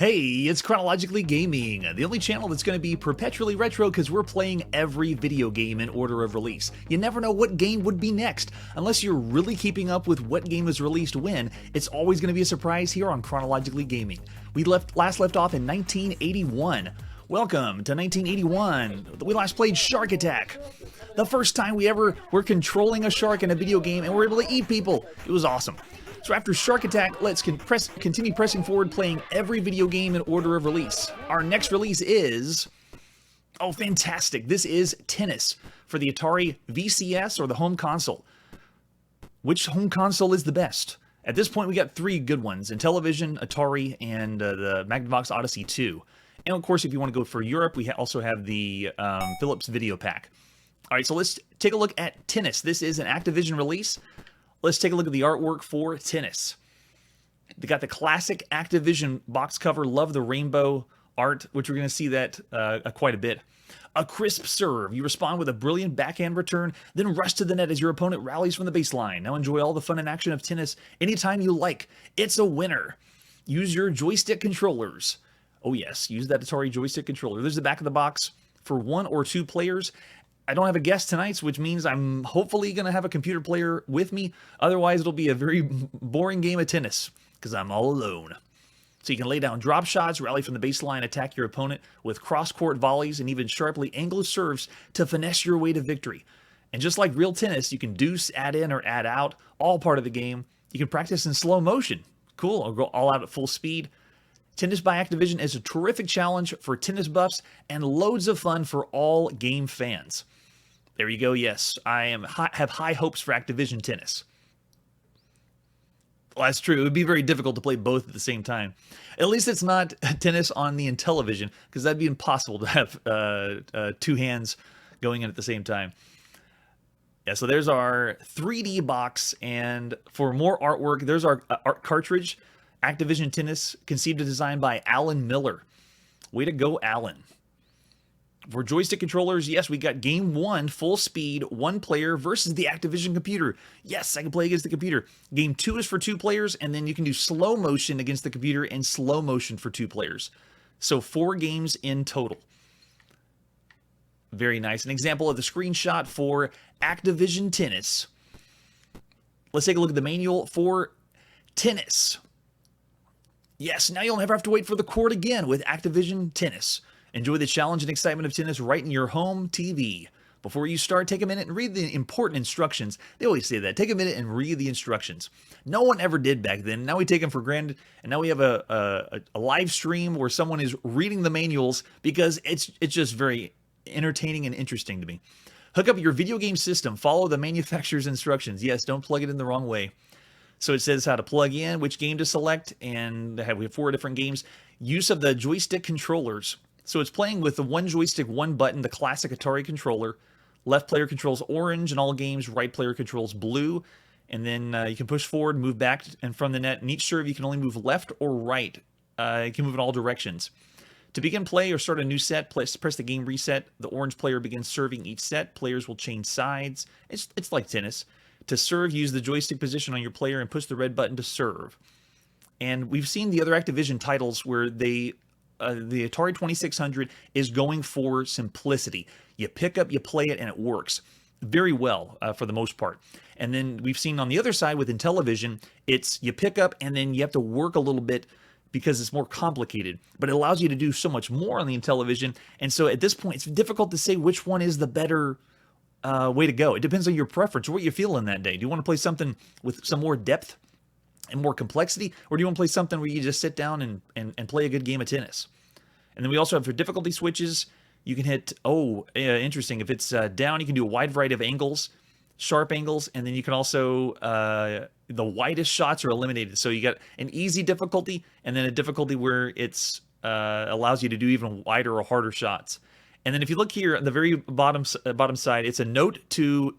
Hey, it's Chronologically Gaming, the only channel that's going to be perpetually retro because we're playing every video game in order of release. You never know what game would be next. Unless you're really keeping up with what game is released when, it's always going to be a surprise here on Chronologically Gaming. We last left off in 1981. Welcome to 1981. We last played Shark Attack. The first time we ever were controlling a shark in a video game and were able to eat people. It was awesome. So after Shark Attack, let's continue pressing forward, playing every video game in order of release. Our next release is... oh, fantastic. This is Tennis for the Atari VCS or the home console. Which home console is the best? At this point, we got three good ones: Intellivision, Atari, and the Magnavox Odyssey 2. And of course, if you want to go for Europe, we also have the Philips Video Pack. All right, so let's take a look at Tennis. This is an Activision release. Let's take a look at the artwork for Tennis. They got the classic Activision box cover. Love the rainbow art, which we're going to see that quite a bit. A crisp serve. You respond with a brilliant backhand return, then rush to the net as your opponent rallies from the baseline. Now enjoy all the fun and action of tennis anytime you like. It's a winner. Use your joystick controllers. Oh yes, use that Atari joystick controller. There's the back of the box for 1 or 2 players. I don't have a guest tonight, which means I'm hopefully going to have a computer player with me. Otherwise, it'll be a very boring game of tennis because I'm all alone. So you can lay down drop shots, rally from the baseline, attack your opponent with cross-court volleys, and even sharply angled serves to finesse your way to victory. And just like real tennis, you can deuce, add in, or add out, all part of the game. You can practice in slow motion. Cool, or go all out at full speed. Tennis by Activision is a terrific challenge for tennis buffs and loads of fun for all game fans. There you go, yes. I have high hopes for Activision Tennis. Well, that's true. It would be very difficult to play both at the same time. At least it's not tennis on the Intellivision, because that'd be impossible to have 2 hands going in at the same time. Yeah, so there's our 3D box, and for more artwork, there's our art cartridge, Activision Tennis, conceived and designed by Alan Miller. Way to go, Alan. For joystick controllers, yes, we got game 1, full speed, 1 player versus the Activision computer. Yes, I can play against the computer. Game 2 is for 2 players, and then you can do slow motion against the computer and slow motion for 2 players. So 4 games in total. Very nice. An example of the screenshot for Activision Tennis. Let's take a look at the manual for Tennis. Yes, now you'll never have to wait for the court again with Activision Tennis. Enjoy the challenge and excitement of tennis right in your home TV. Before you start, take a minute and read the important instructions. They always say that. Take a minute and read the instructions. No one ever did back then. Now we take them for granted, and now we have a live stream where someone is reading the manuals because it's just very entertaining and interesting to me. Hook up your video game system. Follow the manufacturer's instructions. Yes, don't plug it in the wrong way. So it says how to plug in, which game to select, and we have 4 different games. Use of the joystick controllers. So it's playing with the 1 joystick, 1 button, the classic Atari controller. Left player controls orange in all games, right player controls blue. And then you can push forward, move back and from the net. In each serve, you can only move left or right. You can move in all directions. To begin play or start a new set, press the game reset. The orange player begins serving each set. Players will change sides. It's like tennis. To serve, use the joystick position on your player and push the red button to serve. And we've seen the other Activision titles where the Atari 2600 is going for simplicity. You pick up, you play it, and it works very well for the most part. And then we've seen on the other side with Intellivision, it's you pick up and then you have to work a little bit because it's more complicated. But it allows you to do so much more on the Intellivision. And so at this point, it's difficult to say which one is the better way to go. It depends on your preference or what you're feeling that day. Do you want to play something with some more depth and more complexity, or do you want to play something where you just sit down and play a good game of tennis? And then we also have for difficulty switches, you can hit, interesting, if it's down, you can do a wide variety of angles, sharp angles, and then you can also, the widest shots are eliminated. So you got an easy difficulty, and then a difficulty where it's allows you to do even wider or harder shots. And then if you look here at the very bottom side, it's a note to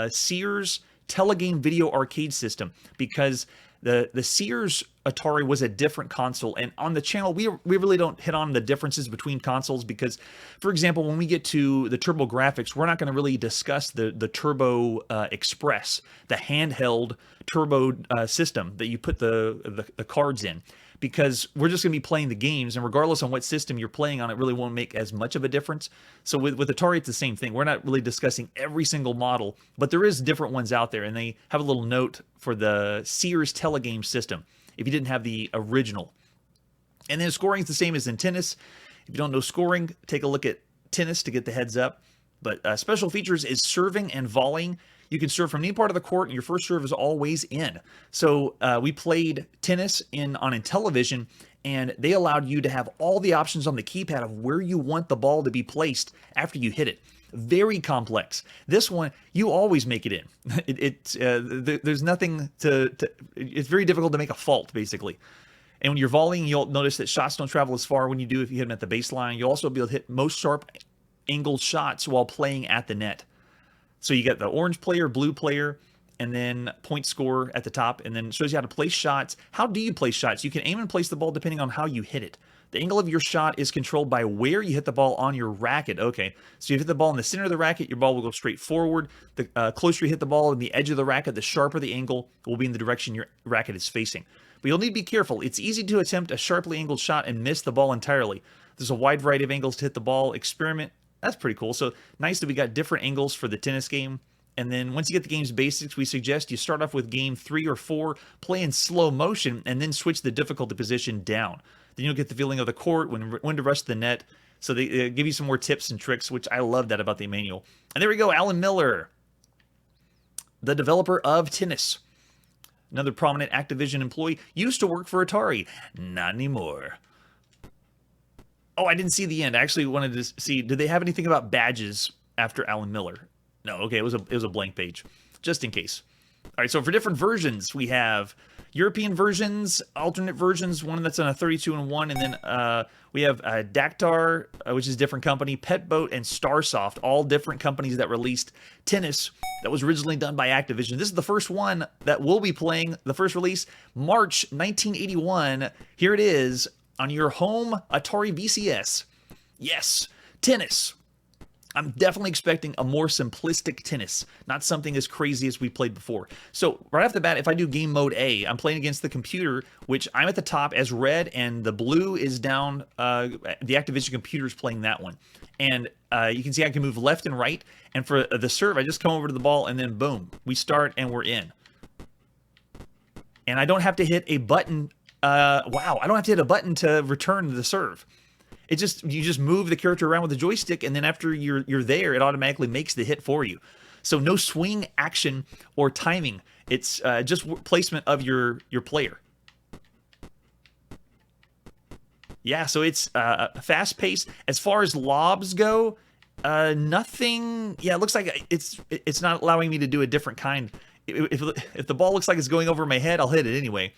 Sears Telegame Video Arcade System, because the Sears Atari was a different console, and on the channel we really don't hit on the differences between consoles because, for example, when we get to the Turbo Graphics, we're not going to really discuss the Turbo Express, the handheld turbo system that you put the cards in. because we're just going to be playing the games, and regardless on what system you're playing on, it really won't make as much of a difference. So with Atari, it's the same thing. We're not really discussing every single model, but there is different ones out there, and they have a little note for the Sears Telegame system if you didn't have the original. And then scoring is the same as in tennis. If you don't know scoring, take a look at tennis to get the heads up. But special features is serving and volleying. You can serve from any part of the court, and your first serve is always in. So we played tennis on Intellivision, and they allowed you to have all the options on the keypad of where you want the ball to be placed after you hit it. Very complex. This one, you always make it in. There's nothing to. It's very difficult to make a fault, basically. And when you're volleying, you'll notice that shots don't travel as far when you do if you hit them at the baseline. You'll also be able to hit most sharp angled shots while playing at the net. So you got the orange player, blue player, and then point score at the top, and then it shows you how to place shots. How do you place shots? You can aim and place the ball depending on how you hit it. The angle of your shot is controlled by where you hit the ball on your racket. Okay, so you hit the ball in the center of the racket, your ball will go straight forward. The closer you hit the ball in the edge of the racket, the sharper the angle will be in the direction your racket is facing. But you'll need to be careful. It's easy to attempt a sharply angled shot and miss the ball entirely. There's a wide variety of angles to hit the ball. Experiment. That's pretty cool. So nice that we got different angles for the tennis game. And then once you get the game's basics, we suggest you start off with game 3 or 4, play in slow motion, and then switch the difficulty position down. Then you'll get the feeling of the court, when to rush the net. So they give you some more tips and tricks, which I love that about the manual. And there we go, Alan Miller, the developer of tennis. Another prominent Activision employee, used to work for Atari. Not anymore. Oh, I didn't see the end. I actually wanted to see, did they have anything about badges after Alan Miller? No, okay, it was a blank page, just in case. All right, so for different versions, we have European versions, alternate versions, one that's on a 32-in-1, and then we have Dactar, which is a different company, Petboat, and Starsoft, all different companies that released tennis that was originally done by Activision. This is the first one that we'll be playing, the first release, March 1981. Here it is on your home Atari VCS. Yes, tennis. I'm definitely expecting a more simplistic tennis, not something as crazy as we played before. So right off the bat, if I do game mode A, I'm playing against the computer, which I'm at the top as red, and the blue is down. The Activision computer is playing that one. And you can see I can move left and right. And for the serve, I just come over to the ball, and then boom, we start and we're in. And I don't have to hit a button. Wow, I don't have to hit a button to return the serve. You just move the character around with the joystick, and then after you're there, it automatically makes the hit for you. So no swing action or timing. It's just placement of your player. Yeah, so it's fast paced. As far as lobs go, nothing. Yeah, it looks like it's not allowing me to do a different kind. If the ball looks like it's going over my head, I'll hit it anyway.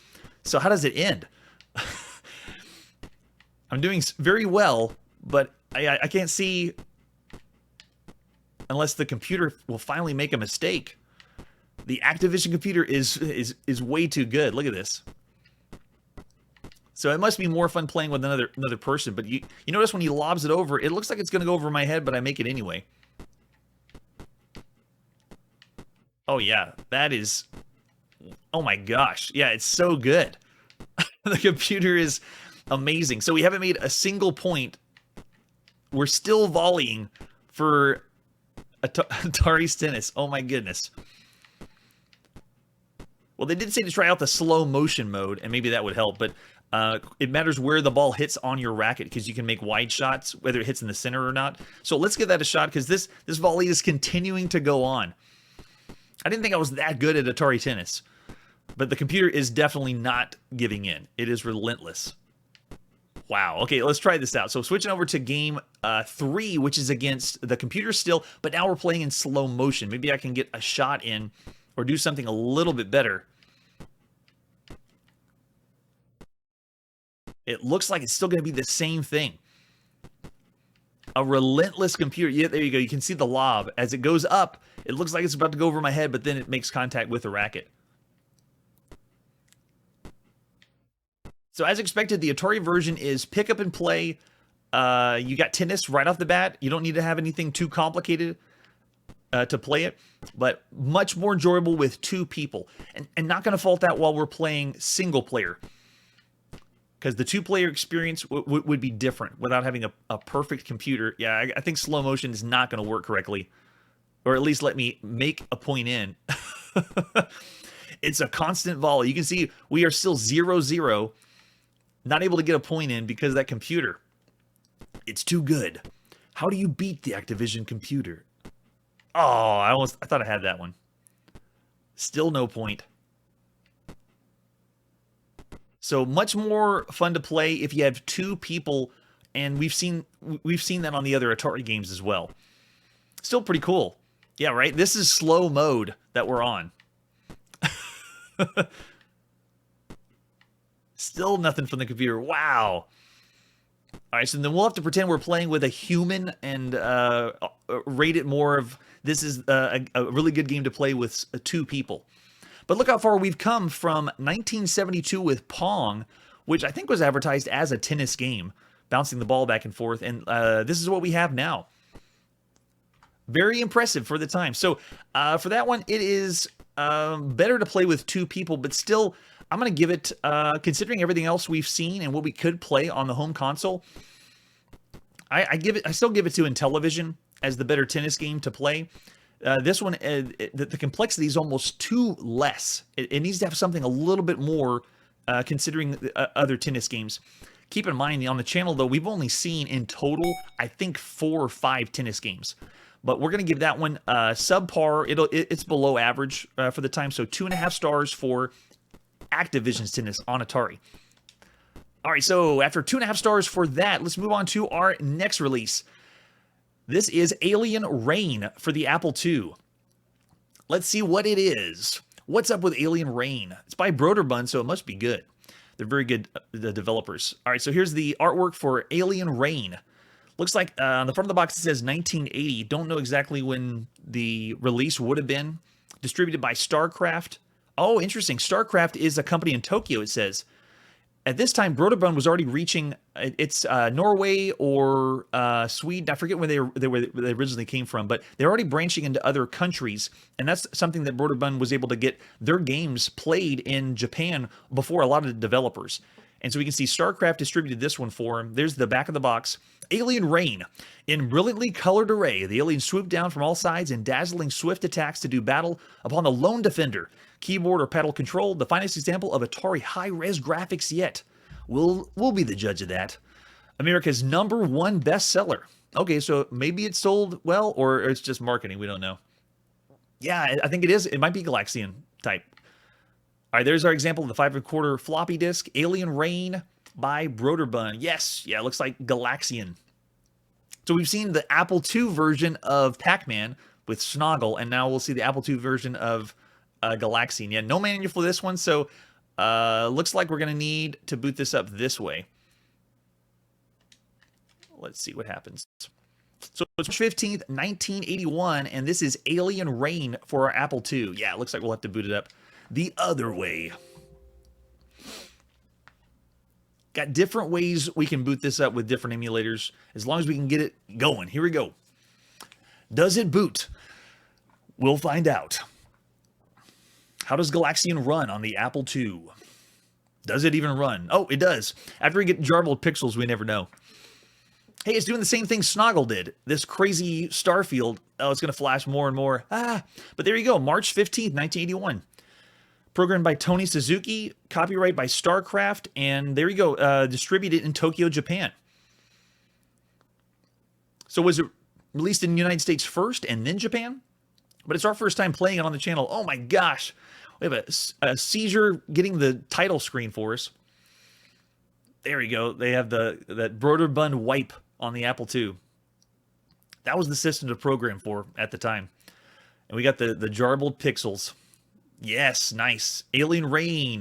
So how does it end? I'm doing very well, but I can't see unless the computer will finally make a mistake. The Activision computer is way too good. Look at this. So it must be more fun playing with another person. But you notice when he lobs it over, it looks like it's going to go over my head, but I make it anyway. Oh yeah, that is. Oh my gosh, yeah, it's so good. The computer is amazing. So we haven't made a single point. We're still volleying for Atari's tennis. Oh my goodness. Well, they did say to try out the slow motion mode, and maybe that would help, but it matters where the ball hits on your racket because you can make wide shots, whether it hits in the center or not. So let's give that a shot because this volley is continuing to go on. I didn't think I was that good at Atari tennis, but the computer is definitely not giving in. It is relentless. Wow. Okay, let's try this out. So switching over to game 3, which is against the computer still, but now we're playing in slow motion. Maybe I can get a shot in or do something a little bit better. It looks like it's still going to be the same thing. A relentless computer. Yeah, there you go. You can see the lob. As it goes up, it looks like it's about to go over my head, but then it makes contact with the racket. So as expected, the Atari version is pick up and play. You got tennis right off the bat. You don't need to have anything too complicated to play it, but much more enjoyable with 2 people. And not going to fault that while we're playing single player. because the two-player experience would be different without having a perfect computer. Yeah, I think slow motion is not going to work correctly, or at least let me make a point in. It's a constant volley. You can see we are still 0-0, not able to get a point in because of that computer. It's too good. How do you beat the Activision computer? Oh, I thought I had that one. Still no point. So much more fun to play if you have two people, and we've seen that on the other Atari games as well. Still pretty cool. Yeah, right? This is slow mode that we're on. Still nothing from the computer. Wow. All right, so then we'll have to pretend we're playing with a human and rate it more of this is a really good game to play with two people. But look how far we've come from 1972 with Pong, which I think was advertised as a tennis game, bouncing the ball back and forth, and this is what we have now. Very impressive for the time. So for that one, it is better to play with two people, but still, I'm going to give it, considering everything else we've seen and what we could play on the home console, I still give it to Intellivision as the better tennis game to play. This one, the complexity is almost too less. It needs to have something a little bit more, considering other tennis games. Keep in mind, on the channel, though, we've only seen in total, I think, 4 or 5 tennis games. But we're going to give that one subpar. It's below average for the time, so 2.5 stars for Activision's tennis on Atari. All right, so after 2.5 stars for that, let's move on to our next release. This is Alien Reign for the Apple II. Let's see what it is. What's up with Alien Reign? It's by Broderbund, so it must be good. They're very good, the developers. All right, so here's the artwork for Alien Reign. Looks like on the front of the box it says 1980. Don't know exactly when the release would have been. Distributed by StarCraft. Oh, interesting. StarCraft is a company in Tokyo, it says. At this time, Broderbund was already reaching, it's Norway or Sweden. I forget where they originally came from, but they're already branching into other countries. And that's something that Broderbund was able to get their games played in Japan before a lot of the developers. And so we can see StarCraft distributed this one for him. There's the back of the box. Alien Reign. In brilliantly colored array, the aliens swoop down from all sides in dazzling swift attacks to do battle upon the lone defender. Keyboard or paddle control, the finest example of Atari high-res graphics yet. We'll be the judge of that. America's #1 bestseller. Okay, so maybe it sold well, or it's just marketing. We don't know. Yeah, I think it is. It might be Galaxian type. All right, there's our example of the 5.25 floppy disk. Alien Reign by Broderbund. Yes, yeah, it looks like Galaxian. So we've seen the Apple II version of Pac-Man with Snoggle, and now we'll see the Apple II version of Galaxian. Yeah, no manual for this one, so looks like we're going to need to boot this up this way. Let's see what happens. So it's March 15th, 1981, and this is Alien Reign for our Apple II. Yeah, it looks like we'll have to boot it up the other way. Got different ways we can boot this up with different emulators, as long as we can get it going. Here we go. Does it boot? We'll find out. How does Galaxian run on the Apple II? Does it even run? Oh, it does. After we get jarbled pixels, we never know. Hey, it's doing the same thing Snoggle did. This crazy Starfield. Oh, it's going to flash more and more. But there you go. March 15th, 1981. Programmed by Tony Suzuki, copyright by StarCraft, and there you go, distributed in Tokyo, Japan. So was it released in the United States first and then Japan? But it's our first time playing it on the channel. Oh my gosh, we have a seizure getting the title screen for us. There we go. They have that Broderbund wipe on the Apple II. That was the system to program for at the time. And we got the jarbled pixels. Yes, nice. Alien Reign,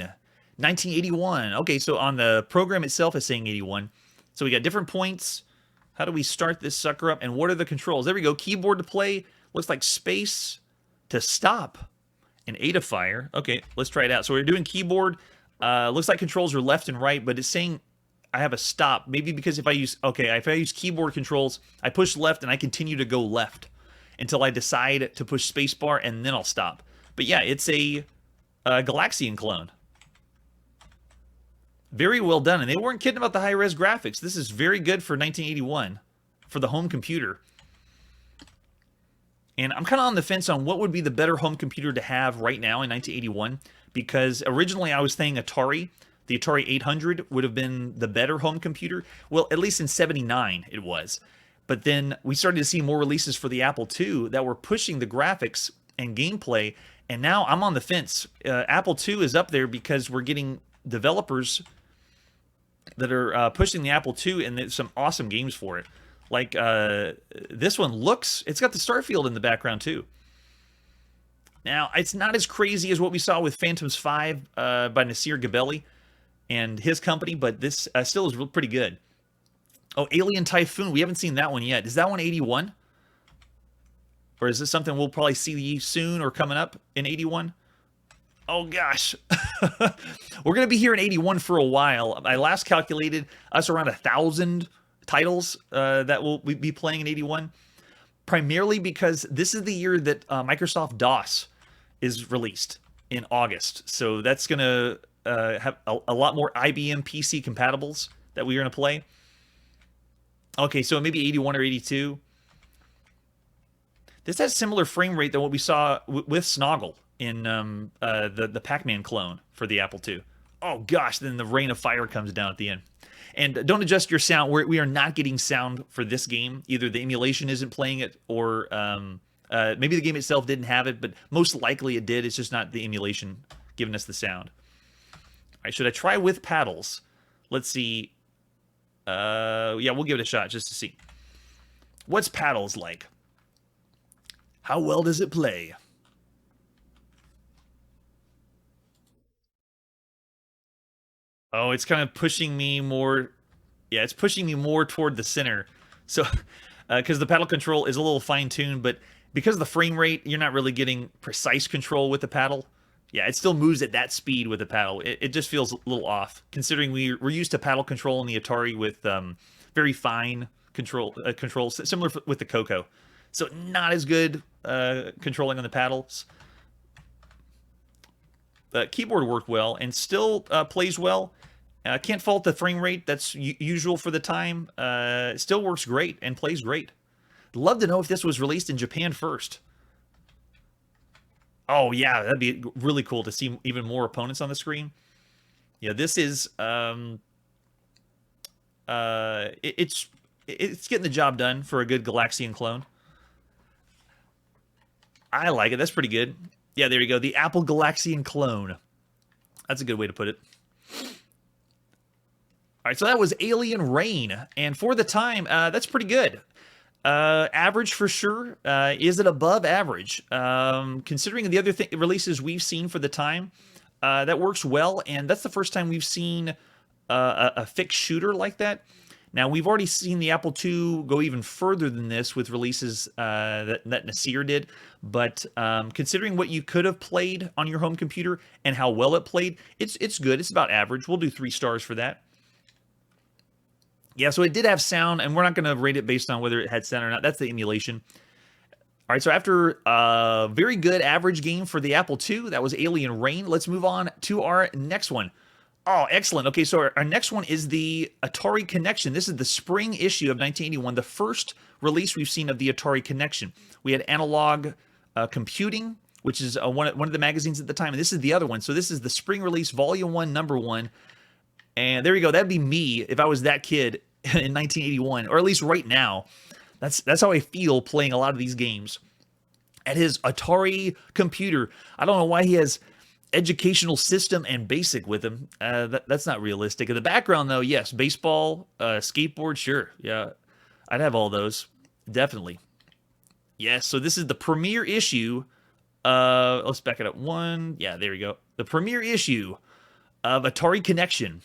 1981. Okay, so on the program itself it's saying 81. So we got different points. How do we start this sucker up? And what are the controls? There we go. Keyboard to play. Looks like space to stop. And A to fire. Okay, let's try it out. So we're doing keyboard. Looks like controls are left and right, but it's saying I have a stop. Maybe because if I use keyboard controls, I push left and I continue to go left until I decide to push spacebar and then I'll stop. But yeah, it's a Galaxian clone. Very well done, and they weren't kidding about the high-res graphics. This is very good for 1981 for the home computer. And I'm kind of on the fence on what would be the better home computer to have right now in 1981, because originally I was saying Atari. The Atari 800 would have been the better home computer. Well, at least in 79 it was. But then we started to see more releases for the Apple II that were pushing the graphics and gameplay, and now I'm on the fence. Apple II is up there because we're getting developers that are pushing the Apple II, and there's some awesome games for it. Like, this one looks... It's got the Starfield in the background, too. Now, it's not as crazy as what we saw with Phantoms 5 by Nasir Gabelli and his company, but this still is pretty good. Oh, Alien Typhoon. We haven't seen that one yet. Is that one 81? Or is this something we'll probably see soon or coming up in 81? Oh, gosh. We're going to be here in 81 for a while. I last calculated us around 1,000 titles that will be playing in 81, primarily because this is the year that Microsoft DOS is released in August. So that's going to have a lot more IBM PC compatibles that we're going to play. Okay, so maybe 81 or 82. This has similar frame rate than what we saw with Snoggle in the Pac-Man clone for the Apple II. Oh gosh, then the rain of fire comes down at the end. And don't adjust your sound. We are not getting sound for this game. Either the emulation isn't playing it, or maybe the game itself didn't have it, but most likely it did. It's just not the emulation giving us the sound. All right, should I try with paddles? Let's see. Yeah, we'll give it a shot just to see. What's paddles like? How well does it play? Oh, it's kind of pushing me more. Yeah, it's pushing me more toward the center. So, because the paddle control is a little fine-tuned, but because of the frame rate, you're not really getting precise control with the paddle. Yeah, it still moves at that speed with the paddle. It just feels a little off, considering we're used to paddle control in the Atari with very fine controls, similar with the Coco. So not as good controlling on the paddles. Keyboard worked well and still plays well. Can't fault the frame rate. That's usual for the time. It still works great and plays great. Love to know if this was released in Japan first. Oh, yeah, that'd be really cool to see even more opponents on the screen. Yeah, this is... it's getting the job done for a good Galaxian clone. I like it. That's pretty good. Yeah, there you go. The Apple Galaxian clone. That's a good way to put it. All right, so that was Alien Rain. And for the time, that's pretty good. Average for sure. Is it above average? Considering the other releases we've seen for the time, that works well. And that's the first time we've seen a fixed shooter like that. Now, we've already seen the Apple II go even further than this with releases that Nasir did. But considering what you could have played on your home computer and how well it played, it's good. It's about average. We'll do 3 stars for that. Yeah, so it did have sound, and we're not going to rate it based on whether it had sound or not. That's the emulation. All right, so after a very good average game for the Apple II, that was Alien Rain. Let's move on to our next one. Oh, excellent. Okay, so our next one is the Atari Connection. This is the spring issue of 1981, the first release we've seen of the Atari Connection. We had Analog Computing, which is one of the magazines at the time, and this is the other one. So this is the spring release, Volume 1, Number 1. And there you go. That'd be me if I was that kid in 1981, or at least right now. That's how I feel playing a lot of these games. At his Atari computer, I don't know why he has educational system and basic with him. That's not realistic. In the background, though, yes, baseball, skateboard, sure. Yeah, I'd have all those. Definitely. Yes, so this is the premiere issue. Let's back it up one. Yeah, there we go. The premiere issue of Atari Connection.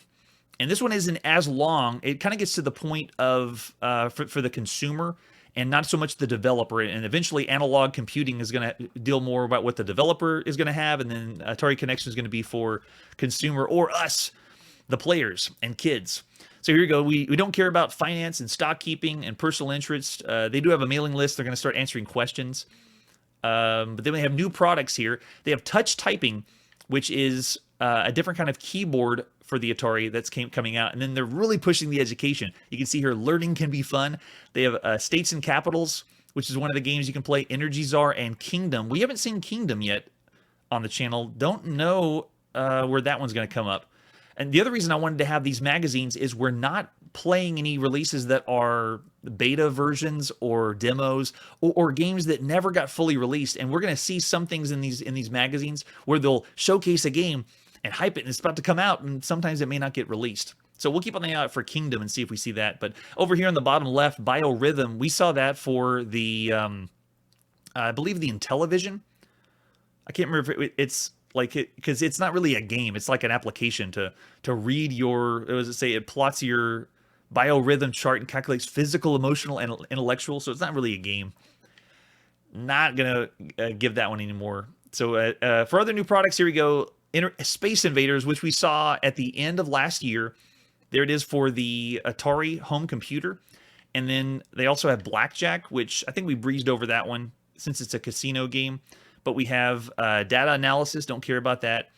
And this one isn't as long. It kind of gets to the point of, for the consumer, and not so much the developer. And eventually Analog Computing is going to deal more about what the developer is going to have, and then Atari Connection is going to be for consumer, or us, the players and kids. So here you go. We don't care about finance and stock keeping and personal interest. They do have a mailing list. They're going to start answering questions. But then we have new products here. They have touch typing, which is a different kind of keyboard for the Atari that's coming out. And then they're really pushing the education. You can see here, learning can be fun. They have States and Capitals, which is one of the games you can play, Energy Czar, and Kingdom. We haven't seen Kingdom yet on the channel. Don't know where that one's going to come up. And the other reason I wanted to have these magazines is we're not playing any releases that are beta versions or demos or games that never got fully released. And we're going to see some things in these magazines where they'll showcase a game and hype it, and it's about to come out, and sometimes it may not get released. So we'll keep an eye out for Kingdom and see if we see that. But over here on the bottom left, Biorhythm, we saw that for the, I believe the Intellivision. I can't remember if it's like it, because it's not really a game. It's like an application to read your, what does it say? It plots your biorhythm chart and calculates physical, emotional, and intellectual. So it's not really a game. Not going to give that one anymore. So for other new products, here we go. Space Invaders, which we saw at the end of last year. There it is for the Atari home computer. And then they also have Blackjack, which I think we breezed over that one since it's a casino game. But we have data analysis, don't care about that.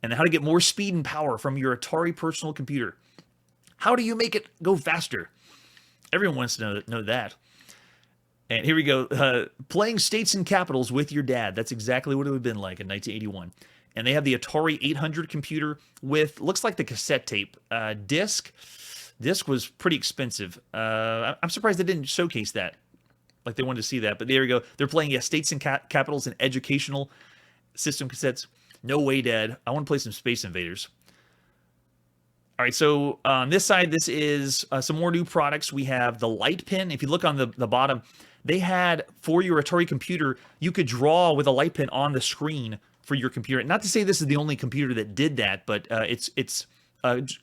And how to get more speed and power from your Atari personal computer. How do you make it go faster? Everyone wants to know that. And here we go. Playing States and Capitals with your dad. That's exactly what it would have been like in 1981. And they have the Atari 800 computer with, looks like the cassette tape. Disc was pretty expensive. I'm surprised they didn't showcase that. Like they wanted to see that. But there we go. They're playing States and Capitals and educational system cassettes. No way, Dad. I want to play some Space Invaders. All right, so on this side, this is some more new products. We have the light pen. If you look on the bottom, they had, for your Atari computer, you could draw with a light pen on the screen for your computer. Not to say this is the only computer that did that, but it's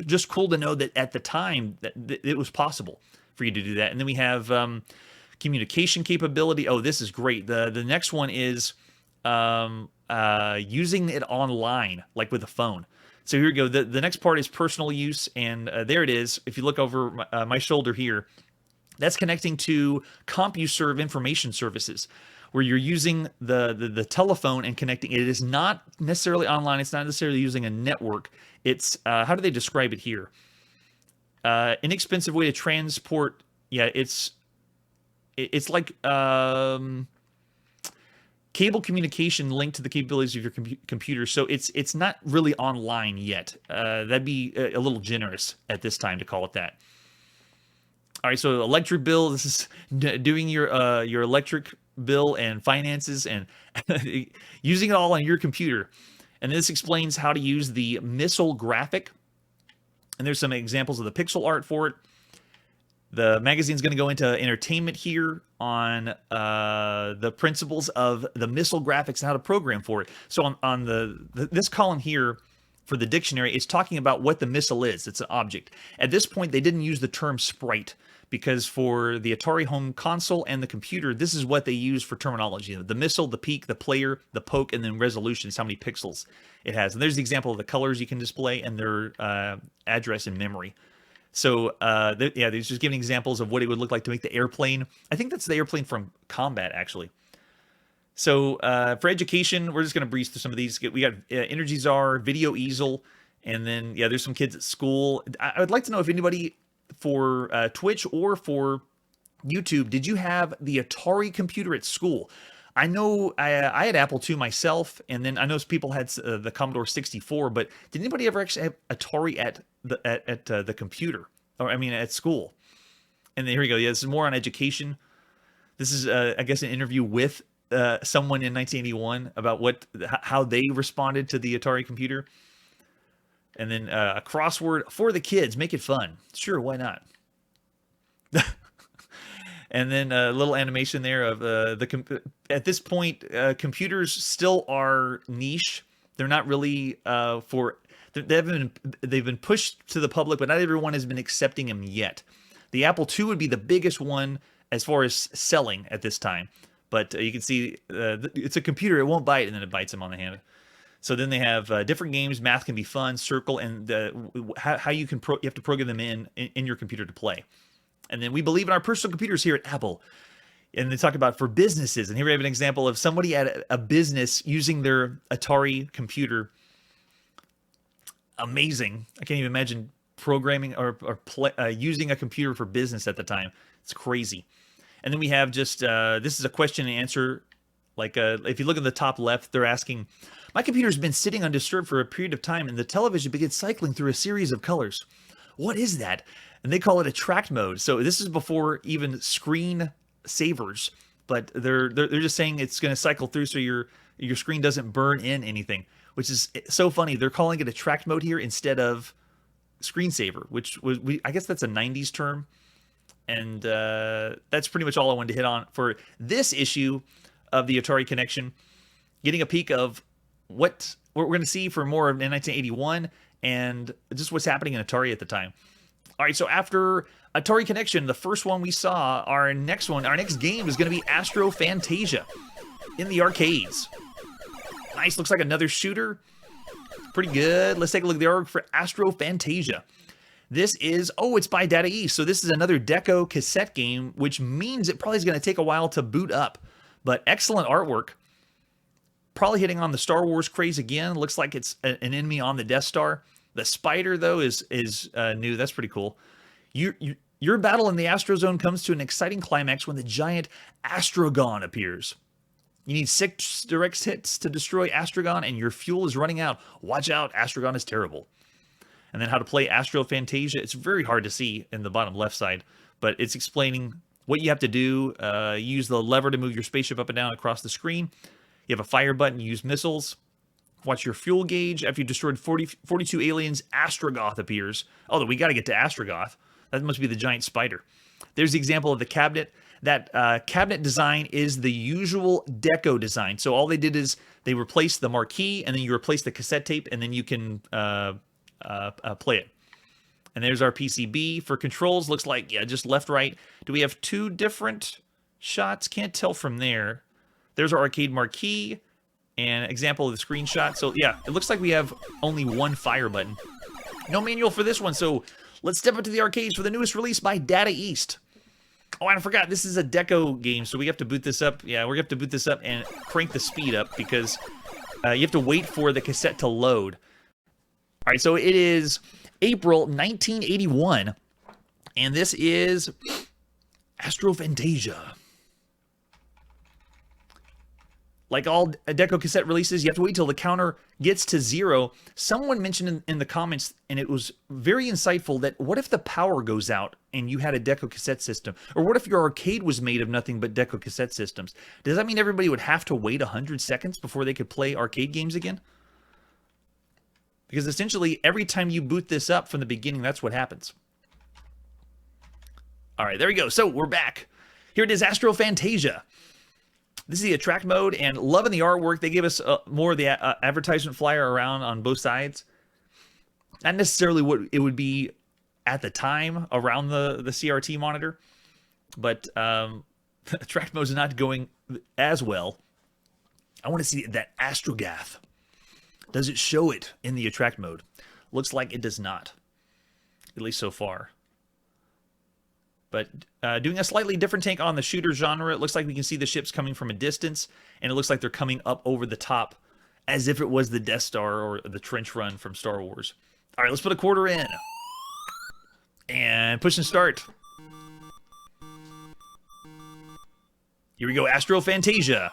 just cool to know that at the time that it was possible for you to do that. And then we have communication capability. Oh, this is great. The next one is using it online, like with a phone. So here we go. The next part is personal use, and there it is. If you look over my shoulder here, that's connecting to CompuServe information services, where you're using the telephone and connecting. It is not necessarily online. It's not necessarily using a network. It's, how do they describe it here? Inexpensive way to transport. Yeah, it's like cable communication linked to the capabilities of your computer. So it's not really online yet. That'd be a little generous at this time to call it that. All right, so electric bill. This is doing your electric bill and finances and using it all on your computer. And this explains how to use the missile graphic. And there's some examples of the pixel art for it. The magazine's going to go into entertainment here on the principles of the missile graphics and how to program for it. So on this column here for the dictionary, it's talking about what the missile is. It's an object. At this point, they didn't use the term sprite because for the Atari home console and the computer, this is what they use for terminology. The missile, the peak, the player, the poke, and then resolution is how many pixels it has. And there's the example of the colors you can display and their address in memory. So, yeah, they're just giving examples of what it would look like to make the airplane. I think that's the airplane from Combat, actually. So, for education, we're just going to breeze through some of these. We got Energy Czar, Video Easel, and then, yeah, there's some kids at school. I would like to know if anybody for Twitch or for YouTube, did you have the Atari computer at school? I know I had Apple II myself, and then I know people had the Commodore 64, but did anybody ever actually have Atari at the computer, or I mean at school? And then here we go. Yeah, this is more on education. This is I guess an interview with someone in 1981 about how they responded to the Atari computer. And then a crossword for the kids, make it fun. Sure, why not? And then a little animation there of at this point, computers still are niche. They're not really they've been pushed to the public, but not everyone has been accepting them yet. The Apple II would be the biggest one as far as selling at this time. But you can see it's a computer. It won't bite, and then it bites them on the hand. So then they have different games. Math can be fun, circle, and how you have to program them in your computer to play. And then we believe in our personal computers here at Apple. And they talk about for businesses. And here we have an example of somebody at a business using their Atari computer. amazing. I can't even imagine programming or using a computer for business at the time. It's crazy. And then we have just, this is a question and answer. Like, if you look at the top left, they're asking, my computer's been sitting undisturbed for a period of time and the television begins cycling through a series of colors. What is that? And they call it attract mode. So this is before even screen savers, but they're just saying it's going to cycle through so your screen doesn't burn in anything, which is so funny. They're calling it attract mode here instead of screensaver, which was, I guess that's a 90s term. And that's pretty much all I wanted to hit on for this issue of the Atari Connection. Getting a peek of what we're going to see for more of 1981 and just what's happening in Atari at the time. All right, so after Atari Connection, the first one we saw, our next game is going to be Astro Fantasia in the arcades. Nice, looks like another shooter. Pretty good. Let's take a look at the artwork for Astro Fantasia. This is, it's by Data East. So this is another Deco cassette game, which means it probably is going to take a while to boot up. But excellent artwork. Probably hitting on the Star Wars craze again. Looks like it's an enemy on the Death Star. The spider, though, is new. That's pretty cool. Your battle in the Astro Zone comes to an exciting climax when the giant Astrogon appears. You need 6 direct hits to destroy Astrogon, and your fuel is running out. Watch out, Astrogon is terrible. And then how to play Astro Fantasia. It's very hard to see in the bottom left side, but it's explaining what you have to do. Use the lever to move your spaceship up and down across the screen. You have a fire button, use missiles. Watch your fuel gauge. After you've destroyed 42 aliens, Astrogoth appears. Although we got to get to Astrogoth. That must be the giant spider. There's the example of the cabinet. That cabinet design is the usual Deco design. So all they did is they replaced the marquee, and then you replace the cassette tape, and then you can play it. And there's our PCB. For controls, looks like, just left, right. Do we have 2 different shots? Can't tell from there. There's our arcade marquee. And example of the screenshot. So it looks like we have only 1 fire button. No manual for this one, so let's step up to the arcades for the newest release by Data East. Oh, and I forgot, this is a Deco game, so we have to boot this up. Yeah, we're going to have to boot this up and crank the speed up because you have to wait for the cassette to load. All right, so it is April 1981, and this is Astro Fantasia. Like all Deco cassette releases, you have to wait till the counter gets to 0. Someone mentioned in the comments, and it was very insightful, that what if the power goes out and you had a Deco cassette system? Or what if your arcade was made of nothing but Deco cassette systems? Does that mean everybody would have to wait 100 seconds before they could play arcade games again? Because essentially, every time you boot this up from the beginning, that's what happens. All right, there we go. So we're back. Here it is, Astro Fantasia. This is the attract mode, and loving the artwork. They gave us more of the advertisement flyer around on both sides. Not necessarily what it would be at the time around the CRT monitor, but attract mode is not going as well. I want to see that Astrogath. Does it show it in the attract mode? Looks like it does not, at least so far. But doing a slightly different take on the shooter genre. It looks like we can see the ships coming from a distance, and it looks like they're coming up over the top as if it was the Death Star or the Trench Run from Star Wars. All right, let's put a quarter in. And push and start. Here we go, Astro Fantasia.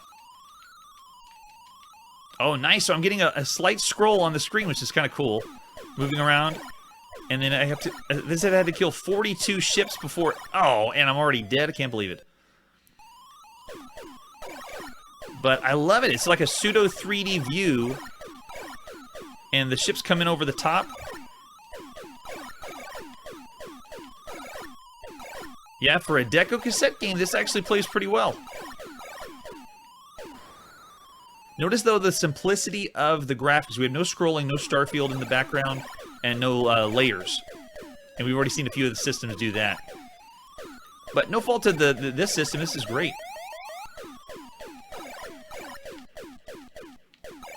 Oh, nice. So I'm getting a slight scroll on the screen, which is kind of cool. Moving around. And then I have to, they said I had to kill 42 ships before, and I'm already dead. I can't believe it. But I love it. It's like a pseudo 3D view. And the ships come in over the top. Yeah, for a Deco cassette game, this actually plays pretty well. Notice, though, the simplicity of the graphics. We have no scrolling, no starfield in the background, and no layers. And we've already seen a few of the systems do that. But no fault to this system. This is great.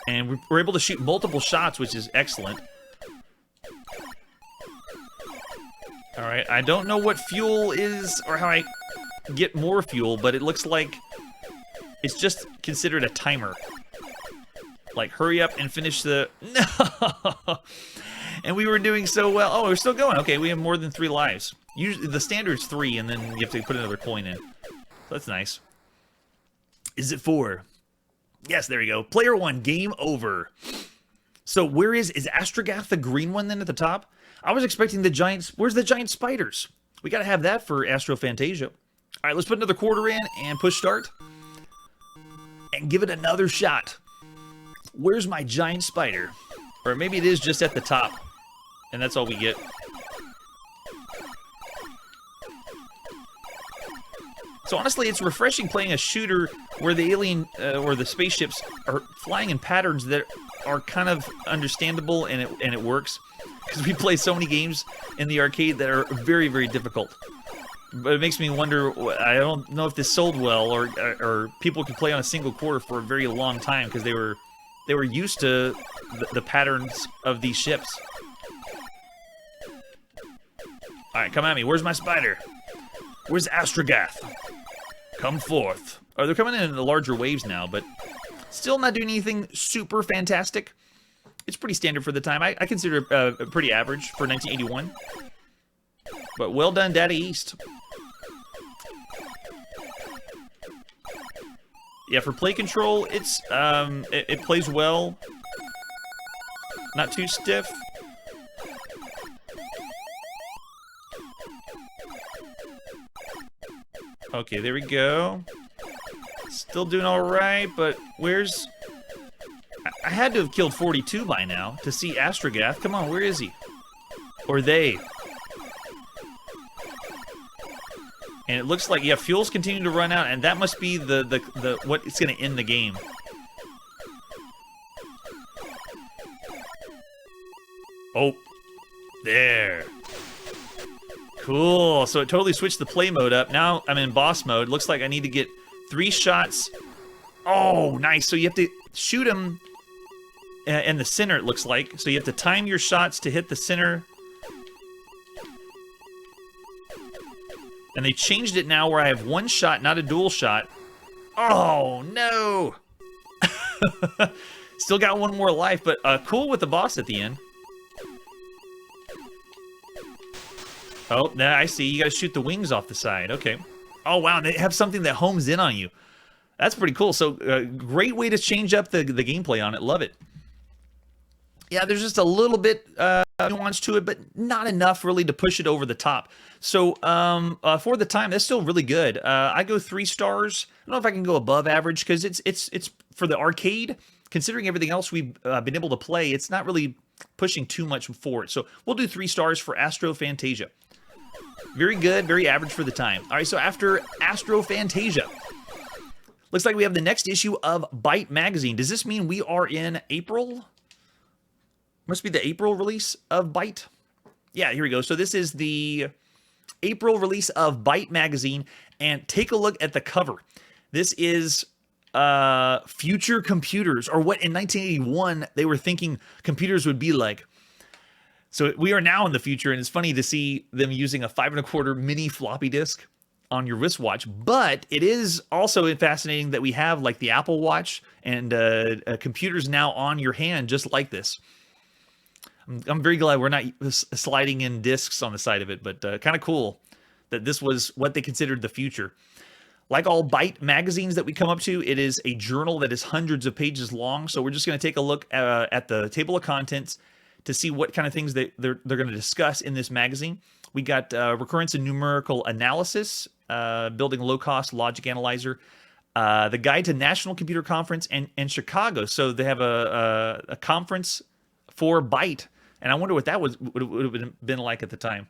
And we're able to shoot multiple shots, which is excellent. All right, I don't know what fuel is or how I get more fuel, but it looks like it's just considered a timer. Like, hurry up and finish the... No! And we were doing so well. Oh, we're still going. Okay, we have more than 3 lives. Usually, the standard's 3, and then you have to put another coin in. So that's nice. Is it 4? Yes, there you go. Player 1, game over. So where is Astrogath the green one then at the top? I was expecting the giants. Where's the giant spiders? We got to have that for Astro Fantasia. All right, let's put another quarter in and push start. And give it another shot. Where's my giant spider? Or maybe it is just at the top. And that's all we get. So honestly, it's refreshing playing a shooter where the alien or the spaceships are flying in patterns that are kind of understandable and it works. Because we play so many games in the arcade that are very, very difficult. But it makes me wonder, I don't know if this sold well or people could play on a single quarter for a very long time because they were used to the patterns of these ships. Alright, come at me. Where's my spider? Where's Astrogath? Come forth. Oh, they're coming in the larger waves now, but still not doing anything super fantastic. It's pretty standard for the time. I consider it pretty average for 1981. But well done, Daddy East. Yeah, for play control, it's it plays well. Not too stiff. Okay, there we go. Still doing all right, but where's... I had to have killed 42 by now to see Astrogath. Come on, where is he? Or they? And it looks like, yeah, fuel's continuing to run out, and that must be the what it's going to end the game. Oh, there. Cool. So it totally switched the play mode up. Now I'm in boss mode. Looks like I need to get 3 shots. Oh, nice. So you have to shoot him in the center, it looks like. So you have to time your shots to hit the center. And they changed it now where I have 1 shot, not a dual shot. Oh, no. Still got 1 more life, but cool with the boss at the end. Oh, now I see. You got to shoot the wings off the side. Okay. Oh, wow. They have something that homes in on you. That's pretty cool. So, great way to change up the gameplay on it. Love it. Yeah, there's just a little bit nuance to it, but not enough really to push it over the top. So, for the time, that's still really good. I go 3 stars. I don't know if I can go above average because it's for the arcade. Considering everything else we've been able to play, it's not really pushing too much for it. So, we'll do 3 stars for Astro Fantasia. Very good, very average for the time. All right, so after Astro Fantasia, looks like we have the next issue of BYTE magazine. Does this mean we are in April? Must be the April release of BYTE. Yeah, here we go. So this is the April release of BYTE magazine, and take a look at the cover. This is future computers, or what in 1981 they were thinking computers would be like. So we are now in the future, and it's funny to see them using a 5 1/4 mini floppy disk on your wristwatch. But it is also fascinating that we have like the Apple Watch and computers now on your hand just like this. I'm very glad we're not sliding in discs on the side of it, but kind of cool that this was what they considered the future. Like all BYTE magazines that we come up to, it is a journal that is hundreds of pages long. So we're just going to take a look at the table of contents to see what kind of things they're going to discuss in this magazine. We got recurrence and numerical analysis, building low-cost logic analyzer, the guide to National Computer Conference and Chicago. So they have a conference for BYTE, and I wonder what that would have been like at the time.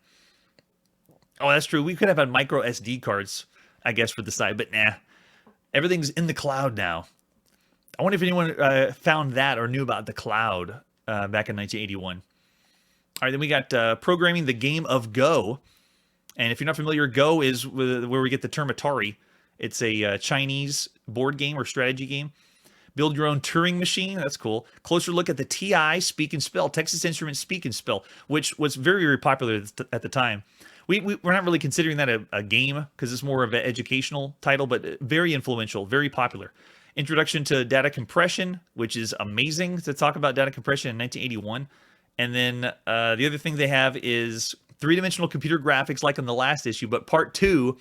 Oh, that's true. We could have had micro SD cards, I guess, for the side, but nah. Everything's in the cloud now. I wonder if anyone found that or knew about the cloud back in 1981. All right, then we got programming the game of Go. And if you're not familiar, Go is where we get the term Atari. It's a Chinese board game or strategy game. Build your own Turing machine. That's cool. Closer look at the TI Speak and Spell, Texas Instruments Speak and Spell, which was very, very popular at the time. We're not really considering that a game because it's more of an educational title, but very influential, very popular. Introduction to data compression, which is amazing to talk about data compression in 1981. And then the other thing they have is three-dimensional computer graphics like in the last issue, but part 2,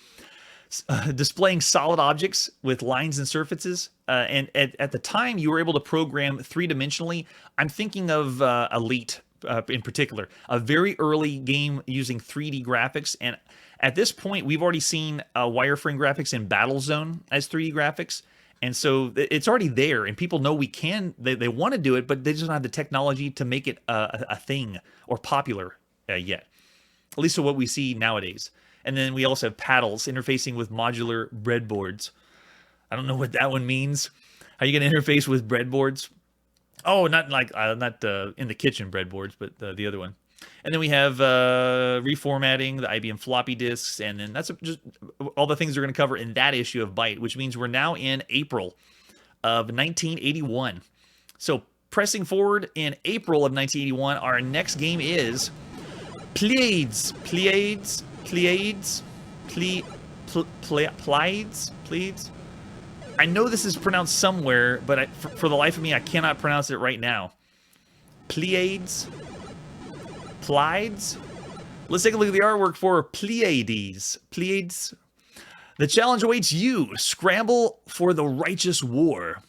displaying solid objects with lines and surfaces. And at the time, you were able to program three-dimensionally. I'm thinking of Elite in particular, a very early game using 3D graphics. And at this point, we've already seen wireframe graphics in Battlezone as 3D graphics. And so it's already there, and people know we can, they want to do it, but they just don't have the technology to make it a thing or popular yet. At least to what we see nowadays. And then we also have paddles interfacing with modular breadboards. I don't know what that one means. How are you going to interface with breadboards? Oh, not like, not in the kitchen breadboards, but the other one. And then we have reformatting the IBM floppy disks, and then that's just all the things we're going to cover in that issue of BYTE, which means we're now in April of 1981. So pressing forward in April of 1981, our next game is Pleiads. I know this is pronounced somewhere, but for the life of me, I cannot pronounce it right now. Pleiads. Let's take a look at the artwork for Pleiades. The challenge awaits you. Scramble for the righteous war.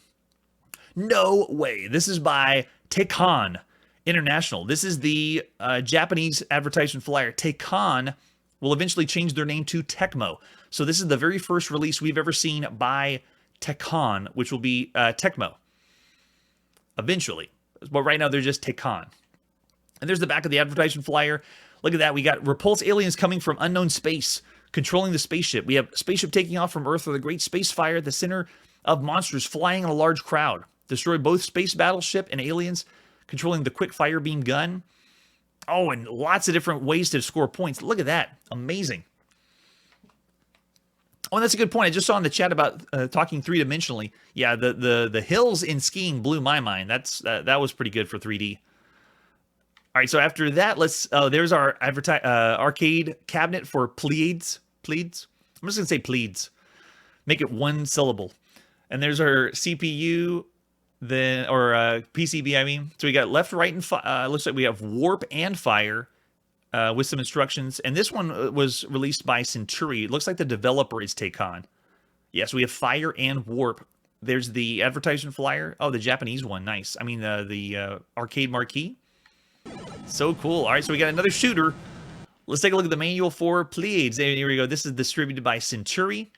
No way. This is by Tekken International. This is the Japanese advertisement flyer. Tekken will eventually change their name to Tecmo. So this is the very first release we've ever seen by Tekken, which will be Tecmo eventually. But right now they're just Tekken. And there's the back of the advertisement flyer. Look at that. We got repulsed aliens coming from unknown space, controlling the spaceship. We have spaceship taking off from Earth with a great space fire at the center of monsters flying in a large crowd. Destroy both space battleship and aliens, controlling the quick fire beam gun. Oh, and lots of different ways to score points. Look at that. Amazing. Oh, and that's a good point. I just saw in the chat about talking three-dimensionally. Yeah, the hills in skiing blew my mind. That was pretty good for 3D. All right, so after that, there's our arcade cabinet for Pleiads. I'm just going to say Pleiads. Make it one syllable. And there's our CPU, or PCB, I mean. So we got left, right, and looks like we have warp and fire with some instructions. And this one was released by Centuri. It looks like the developer is Tekken. Yes, we have fire and warp. There's the advertisement flyer. Oh, the Japanese one. Nice. I mean, the arcade marquee. So cool. All right, so we got another shooter. Let's take a look at the manual for Pleiads. Here we go. This is distributed by Centuri.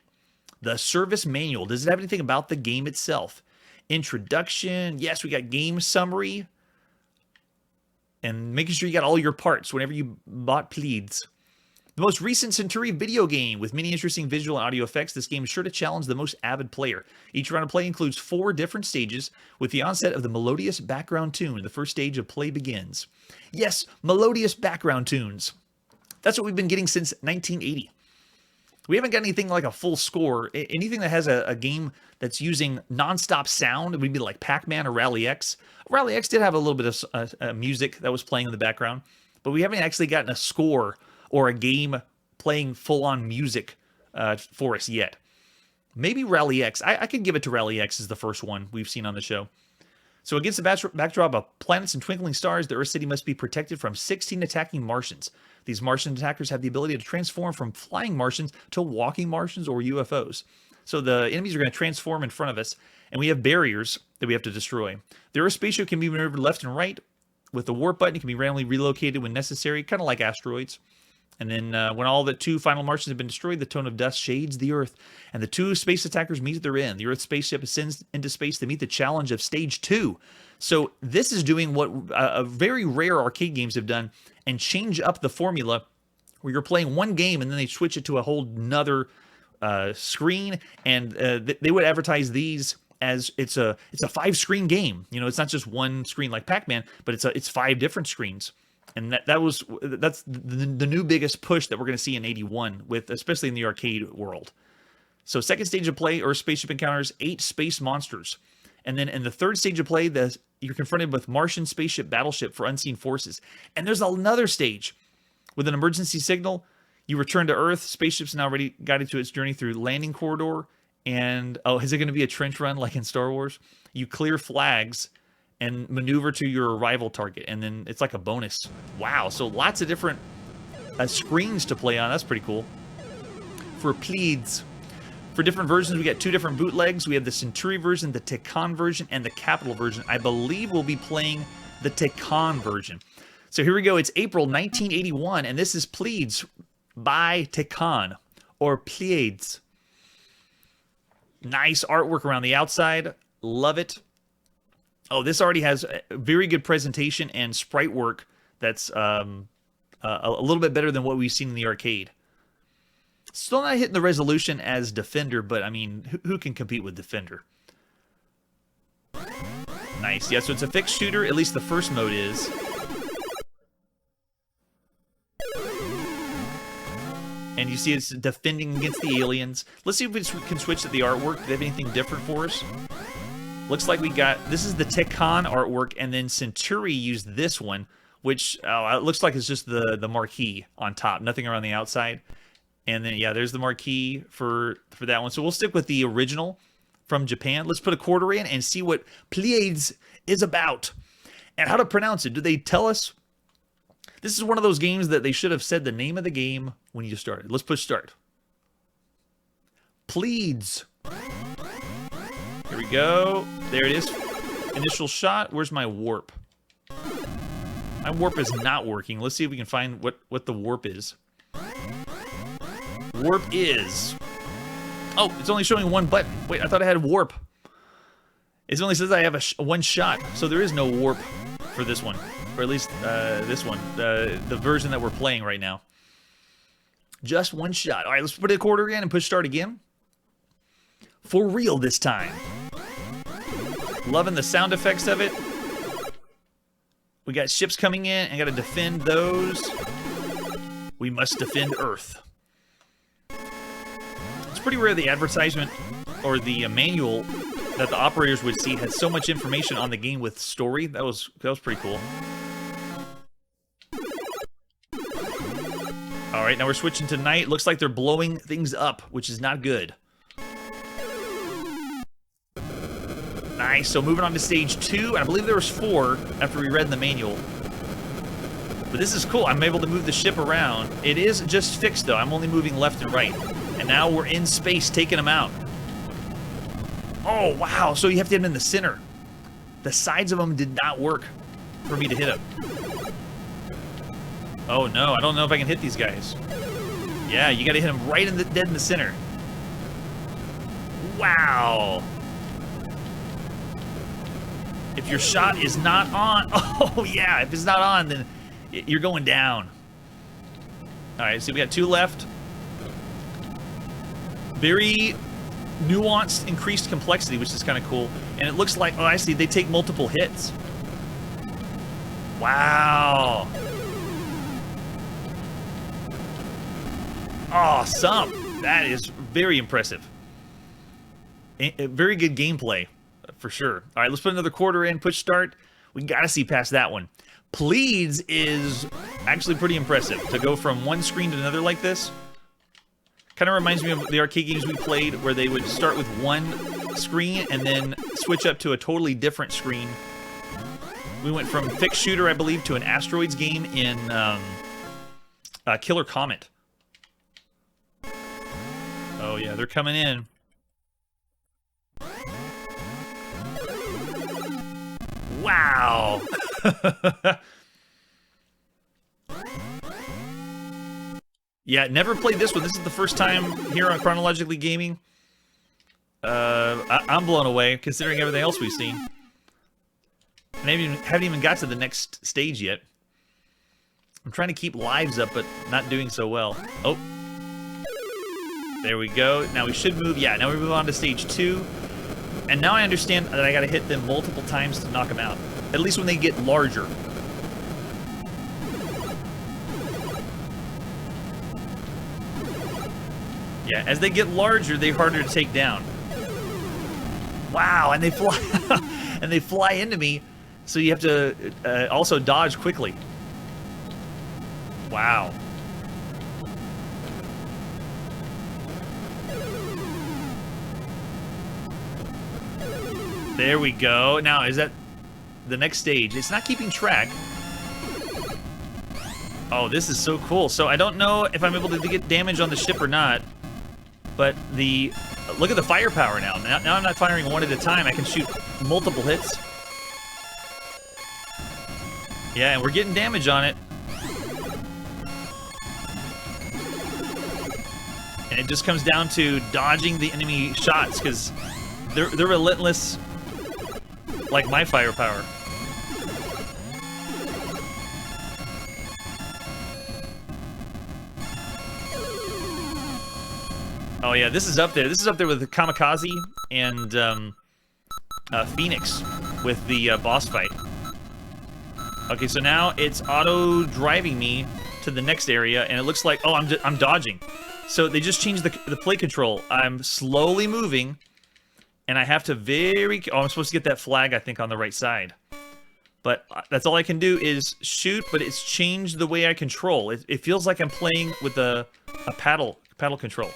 The service manual. Does it have anything about the game itself? Introduction. Yes, we got game summary. And making sure you got all your parts whenever you bought Pleiads. The most recent Centuri video game with many interesting visual and audio effects, this game is sure to challenge the most avid player. Each round of play includes 4 different stages with the onset of the melodious background tune. The first stage of play begins. Yes, melodious background tunes. That's what we've been getting since 1980. We haven't got anything like a full score. Anything that has a game that's using nonstop sound, it would be like Pac-Man or Rally X. Rally X did have a little bit of music that was playing in the background, but we haven't actually gotten a score or a game playing full-on music for us yet. Maybe Rally X. I could give it to Rally X as the first one we've seen on the show. So against the backdrop of planets and twinkling stars, the Earth City must be protected from 16 attacking Martians. These Martian attackers have the ability to transform from flying Martians to walking Martians or UFOs. So the enemies are going to transform in front of us, and we have barriers that we have to destroy. The Earth spaceship can be maneuvered left and right. With the warp button, it can be randomly relocated when necessary, kind of like asteroids. And then when all the 2 final Martians have been destroyed, the tone of dust shades the Earth, and the 2 space attackers meet their end. The Earth spaceship ascends into space to meet the challenge of Stage 2. So this is doing what very rare arcade games have done and change up the formula where you're playing one game and then they switch it to a whole nother screen. And they would advertise these as it's a 5-screen game. You know, it's not just one screen like Pac-Man, but it's 5 different screens. And that's the new biggest push that we're going to see in 81, especially in the arcade world. So second stage of play, Earth spaceship encounters 8 space monsters. And then in the third stage of play, you're confronted with Martian spaceship battleship for unseen forces. And there's another stage. With an emergency signal, you return to Earth. Spaceship's now ready, guided to its journey through landing corridor. And, is it going to be a trench run like in Star Wars? You clear flags and maneuver to your arrival target, and then it's like a bonus. Wow, so lots of different screens to play on. That's pretty cool. For Pleiads, for different versions, we got 2 different bootlegs. We have the Centauri version, the Tekan version, and the Capital version. I believe we'll be playing the Tekan version. So here we go. It's April 1981, and this is Pleiads by Tekan, or Pleiads. Nice artwork around the outside. Love it. Oh, this already has a very good presentation and sprite work that's a little bit better than what we've seen in the arcade. Still not hitting the resolution as Defender, but I mean, who can compete with Defender? Nice. Yeah, so it's a fixed shooter. At least the first mode is. And you see it's defending against the aliens. Let's see if we can switch to the artwork. Do they have anything different for us? Looks like we got... This is the Tekan artwork, and then Centauri used this one, which it looks like it's just the marquee on top. Nothing around the outside. And then, yeah, there's the marquee for that one. So we'll stick with the original from Japan. Let's put a quarter in and see what Pleiads is about. And how to pronounce it. Do they tell us? This is one of those games that they should have said the name of the game when you started. Let's push start. Pleiads. Here we go. There it is. Initial shot. Where's my warp? My warp is not working. Let's see if we can find what the warp is. Warp is... Oh, it's only showing one button. Wait, I thought I had warp. It only says I have one shot, so there is no warp for this one. Or at least this one, the version that we're playing right now. Just one shot. All right, let's put a quarter in and push start again. For real this time. Loving the sound effects of it. We got ships coming in and got to defend those. We must defend Earth. It's pretty rare the advertisement or the manual that the operators would see had so much information on the game with story. That was pretty cool. All right, now we're switching to night. Looks like they're blowing things up, which is not good. Nice. So moving on to stage 2, and I believe there was 4 after we read in the manual. But this is cool. I'm able to move the ship around. It is just fixed, though. I'm only moving left and right. And now we're in space, taking them out. Oh, wow. So you have to hit them in the center. The sides of them did not work for me to hit them. Oh, no. I don't know if I can hit these guys. Yeah, you got to hit them right dead in the center. Wow. If your shot is not on... Oh, yeah. If it's not on, then you're going down. All right, so we got 2 left. Very nuanced, increased complexity, which is kind of cool. And it looks like... Oh, I see. They take multiple hits. Wow. Awesome. That is very impressive. Very good gameplay, for sure. All right, let's put another quarter in, push start. We got to see past that one. Pleiads is actually pretty impressive. To go from one screen to another like this. Kind of reminds me of the arcade games we played where they would start with one screen and then switch up to a totally different screen. We went from fixed shooter, I believe, to an asteroids game in Killer Comet. Oh, yeah, they're coming in. Wow! Yeah, never played this one. This is the first time here on Chronologically Gaming. I'm blown away, considering everything else we've seen. Maybe haven't even got to the next stage yet. I'm trying to keep lives up, but not doing so well. Oh. There we go. Now we should move. Yeah, now we move on to stage 2. And now I understand that I gotta hit them multiple times to knock them out. At least when they get larger. Yeah, as they get larger, they're harder to take down. Wow, and they fly and they fly into me, so you have to also dodge quickly. Wow. There we go. Now, is that... the next stage. It's not keeping track. Oh, this is so cool. So I don't know if I'm able to get damage on the ship or not, but look at the firepower now. Now I'm not firing one at a time. I can shoot multiple hits. Yeah, and we're getting damage on it. And it just comes down to dodging the enemy shots, because they're relentless, like my firepower. Oh yeah, this is up there. This is up there with the Kamikaze and Phoenix with the boss fight. Okay, so now it's auto driving me to the next area, and it looks like, oh, I'm dodging. So they just changed the play control. I'm slowly moving, and I have to I'm supposed to get that flag, I think, on the right side. But that's all I can do is shoot, but it's changed the way I control. It feels like I'm playing with a paddle control.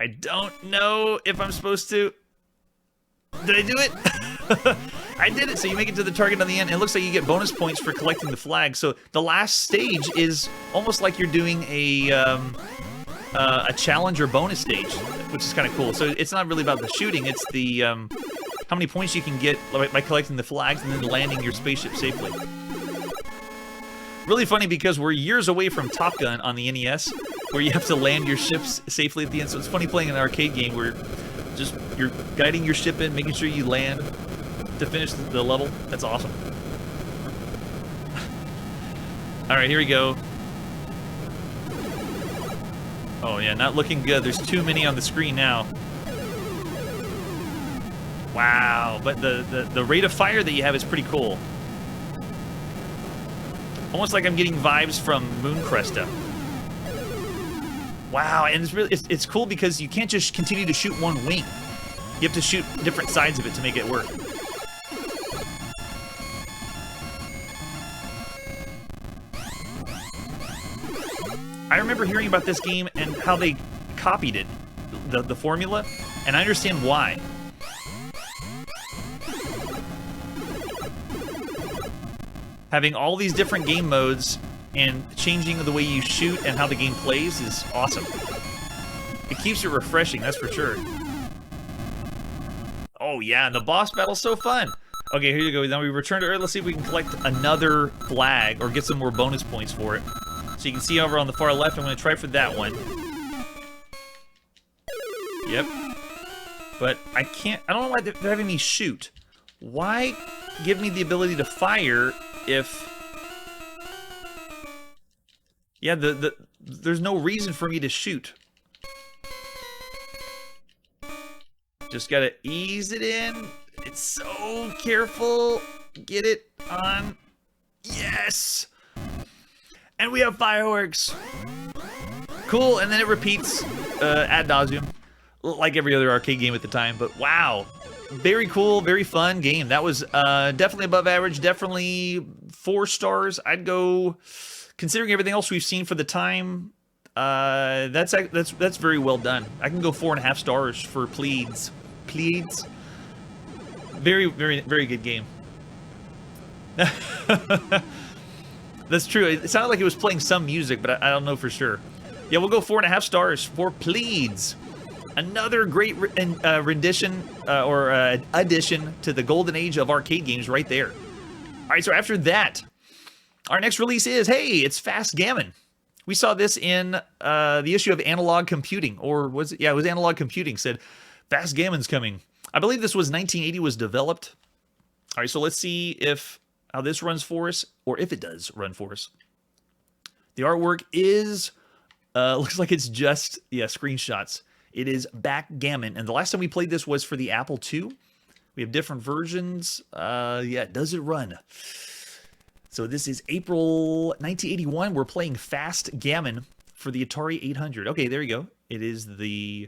I don't know if I'm supposed to. Did I do it? I did it. So you make it to the target on the end. It looks like you get bonus points for collecting the flag. So the last stage is almost like you're doing a challenge or bonus stage, which is kind of cool. So it's not really about the shooting. It's the how many points you can get by collecting the flags and then landing your spaceship safely. Really funny because we're years away from Top Gun on the NES, where you have to land your ships safely at the end. So it's funny playing an arcade game where you're guiding your ship in, making sure you land to finish the level. That's awesome. All right, here we go. Oh yeah, not looking good. There's too many on the screen now. Wow, but the rate of fire that you have is pretty cool. Almost like I'm getting vibes from Moon Cresta. Wow, and it's cool because you can't just continue to shoot one wing. You have to shoot different sides of it to make it work. I remember hearing about this game and how they copied it, the formula, and I understand why. Having all these different game modes and changing the way you shoot and how the game plays is awesome. It keeps it refreshing, that's for sure. Oh yeah, and the boss battle's so fun. Okay, here you go. Now we return to Earth. Let's see if we can collect another flag or get some more bonus points for it. So you can see over on the far left, I'm going to try for that one. Yep. But I can't, I don't know why they're having me shoot. Why give me the ability to fire if... Yeah, there's no reason for me to shoot. Just gotta ease it in. It's so careful. Get it on. Yes! And we have fireworks. Cool, and then it repeats ad nauseum, like every other arcade game at the time. But wow, very cool, very fun game. That was definitely above average, definitely 4 stars. I'd go, considering everything else we've seen for the time, that's very well done. I can go 4.5 stars for Pleiads. Pleiads. Very, very, very good game. That's true. It sounded like it was playing some music, but I don't know for sure. Yeah, we'll go 4.5 stars for Pleiads. Another great rendition or addition to the golden age of arcade games right there. All right, so after that, our next release is, hey, it's Fastgammon. We saw this in the issue of Analog Computing, or was it? Yeah, it was Analog Computing said, Fastgammon's coming. I believe this was 1980 was developed. All right, so let's see how this runs for us, or if it does run for us. The artwork is, looks like it's just, yeah, screenshots. It is backgammon, and the last time we played this was for the Apple II. We have different versions. Yeah, does it run? So this is April 1981. We're playing Fastgammon for the Atari 800. Okay, there you go. It is the,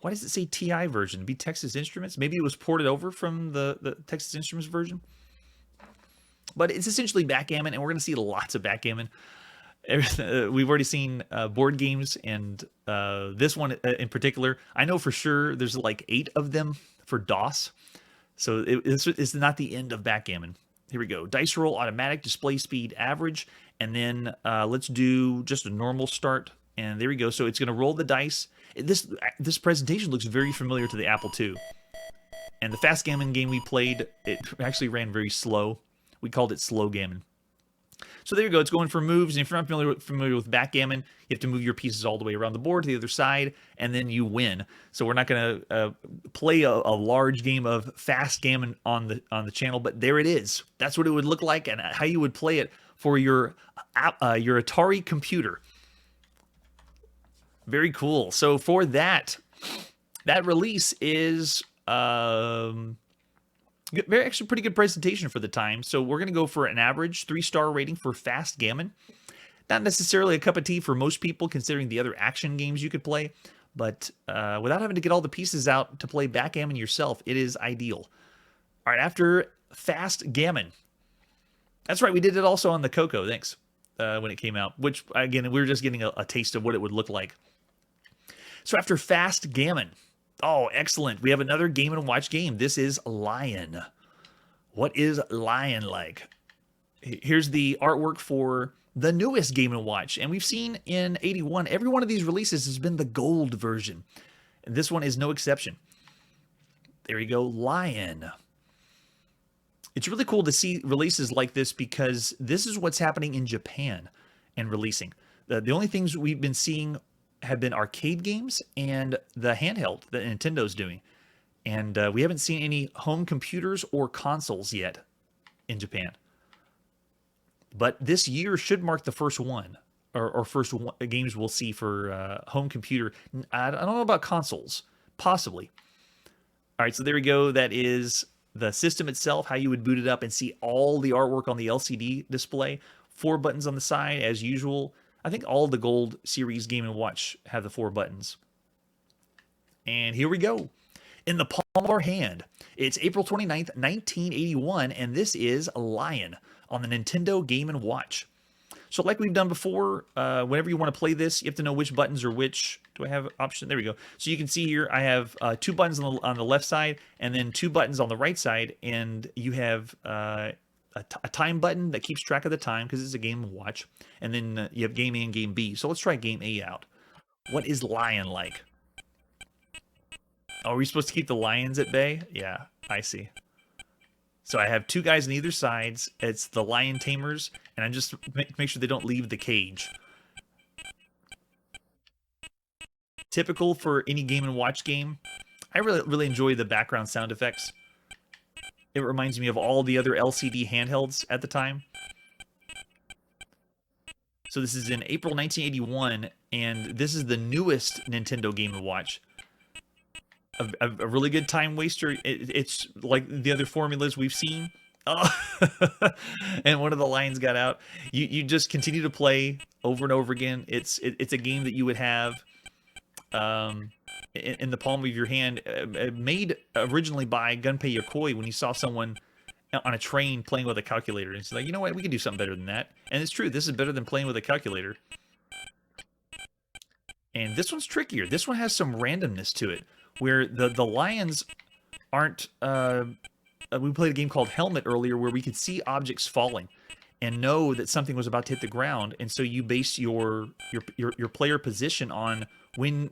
why does it say TI version? Be Texas Instruments? Maybe it was ported over from the Texas Instruments version. But it's essentially backgammon, and we're going to see lots of backgammon. We've already seen board games, and this one in particular, I know for sure there's like 8 of them, for DOS. So this is not the end of backgammon. Here we go. Dice roll, automatic, display speed, average. And then let's do just a normal start. And there we go. So it's going to roll the dice. This presentation looks very familiar to the Apple II. And the Fastgammon game we played, it actually ran very slow. We called it slow gammon. So there you go. It's going for moves. And if you're not familiar with backgammon, you have to move your pieces all the way around the board to the other side, and then you win. So we're not going to play a large game of Fastgammon on the channel, but there it is. That's what it would look like, and how you would play it for your Atari computer. Very cool. So for that release is actually pretty good presentation for the time. So we're going to go for an average 3-star rating for Fastgammon. Not necessarily a cup of tea for most people, considering the other action games you could play, but without having to get all the pieces out to play backgammon yourself, it is ideal. All right, after Fastgammon. That's right, we did it also on the Coco, thanks, when it came out, which, again, we were just getting a taste of what it would look like. So after Fastgammon, oh, excellent. We have another Game & Watch game. This is Lion. What is Lion like? Here's the artwork for the newest Game & Watch. And we've seen in 81, every one of these releases has been the gold version. And this one is no exception. There you go, Lion. It's really cool to see releases like this because this is what's happening in Japan and releasing. The only things we've been seeing have been arcade games and the handheld that Nintendo's doing. And we haven't seen any home computers or consoles yet in Japan. But this year should mark the first one, or first games we'll see for home computer. I don't know about consoles, possibly. All right, so there we go. That is the system itself, how you would boot it up and see all the artwork on the LCD display. 4 buttons on the side, as usual. I think all the Gold Series Game & Watch have the 4 buttons. And here we go. In the palm of our hand. It's April 29th, 1981, and this is Lion on the Nintendo Game & Watch. So like we've done before, whenever you want to play this, you have to know which buttons are which. Do I have option? There we go. So you can see here, I have 2 buttons on the left side, and then 2 buttons on the right side, and you have a time button that keeps track of the time because it's a Game & Watch, and then you have Game A and Game B. So let's try Game A out. What is Lion like? Oh, are we supposed to keep the lions at bay? Yeah, I see. So I have 2 guys on either sides. It's the lion tamers, and I'm just make sure they don't leave the cage. Typical for any Game & Watch game. I really enjoy the background sound effects. It reminds me of all the other LCD handhelds at the time. So this is in April 1981, and this is the newest Nintendo Game & Watch. A really good time waster. It's like the other formulas we've seen. Oh. And one of the lines got out. You just continue to play over and over again. It's a game that you would have in the palm of your hand, made originally by Gunpei Yokoi when you saw someone on a train playing with a calculator. And it's like, you know what, we can do something better than that. And it's true, this is better than playing with a calculator. And this one's trickier. This one has some randomness to it, where the lions aren't... we played a game called Helmet earlier where we could see objects falling and know that something was about to hit the ground. And so you base your player position on when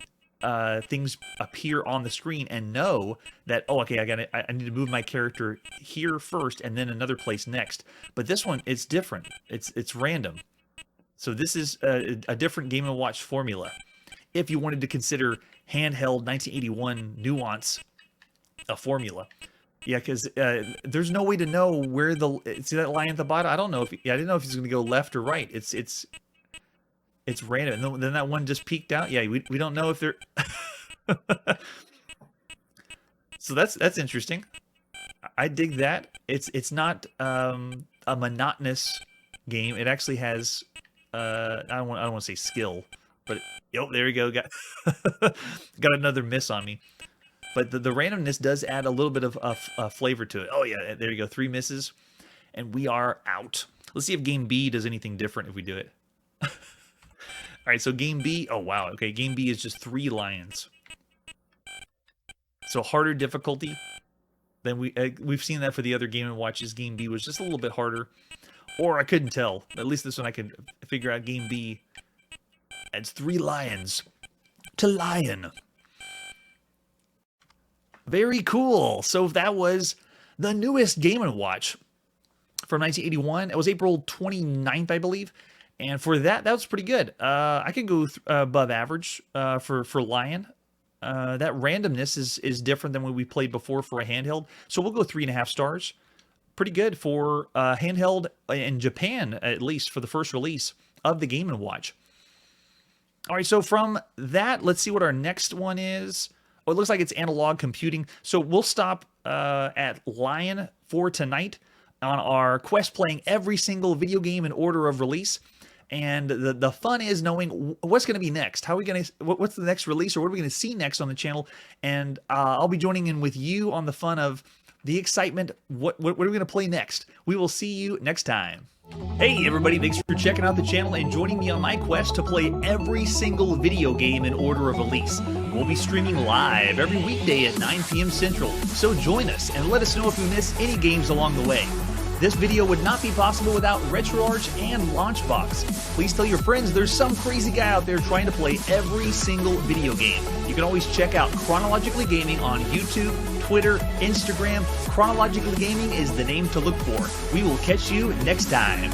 things appear on the screen and know that, oh, okay, I need to move my character here first and then another place next. But this one, it's different. It's random. So this is a different Game & Watch formula. If you wanted to consider handheld 1981 nuance a formula. Yeah, because there's no way to know where see that line at the bottom? I don't know if I didn't know if he's going to go left or right. It's random. And then that one just peeked out. Yeah, we don't know if they're. So that's interesting. I dig that. It's not a monotonous game. It actually has I don't want to say skill, but yep, there you go. Got another miss on me. But the randomness does add a little bit of flavor to it. Oh, yeah, there you go. 3 misses, and we are out. Let's see if Game B does anything different if we do it. All right, so Game B. Oh, wow. Okay, Game B is just 3 lions. So harder difficulty than we've seen that for the other Game & Watches. Game B was just a little bit harder. Or I couldn't tell. At least this one I could figure out. Game B adds 3 lions to lion. Very cool. So that was the newest Game & Watch from 1981. It was April 29th, I believe. And for that was pretty good. I could go above average for Lion. That randomness is different than what we played before for a handheld. So we'll go 3.5 stars. Pretty good for handheld in Japan, at least for the first release of the Game & Watch. All right, so from that, let's see what our next one is. Oh, it looks like it's analog computing. So we'll stop at Lion for tonight on our quest playing every single video game in order of release. And the fun is knowing what's going to be next. How are we going to? What's the next release, or what are we going to see next on the channel? And I'll be joining in with you on the fun of the excitement. What are we going to play next? We will see you next time. Hey everybody, thanks for checking out the channel and joining me on my quest to play every single video game in order of release. We'll be streaming live every weekday at 9 p.m. Central, so join us and let us know if we miss any games along the way. This video would not be possible without RetroArch and Launchbox. Please tell your friends there's some crazy guy out there trying to play every single video game. You can always check out Chronologically Gaming on YouTube, Twitter, Instagram. Chronologically Gaming is the name to look for. We will catch you next time.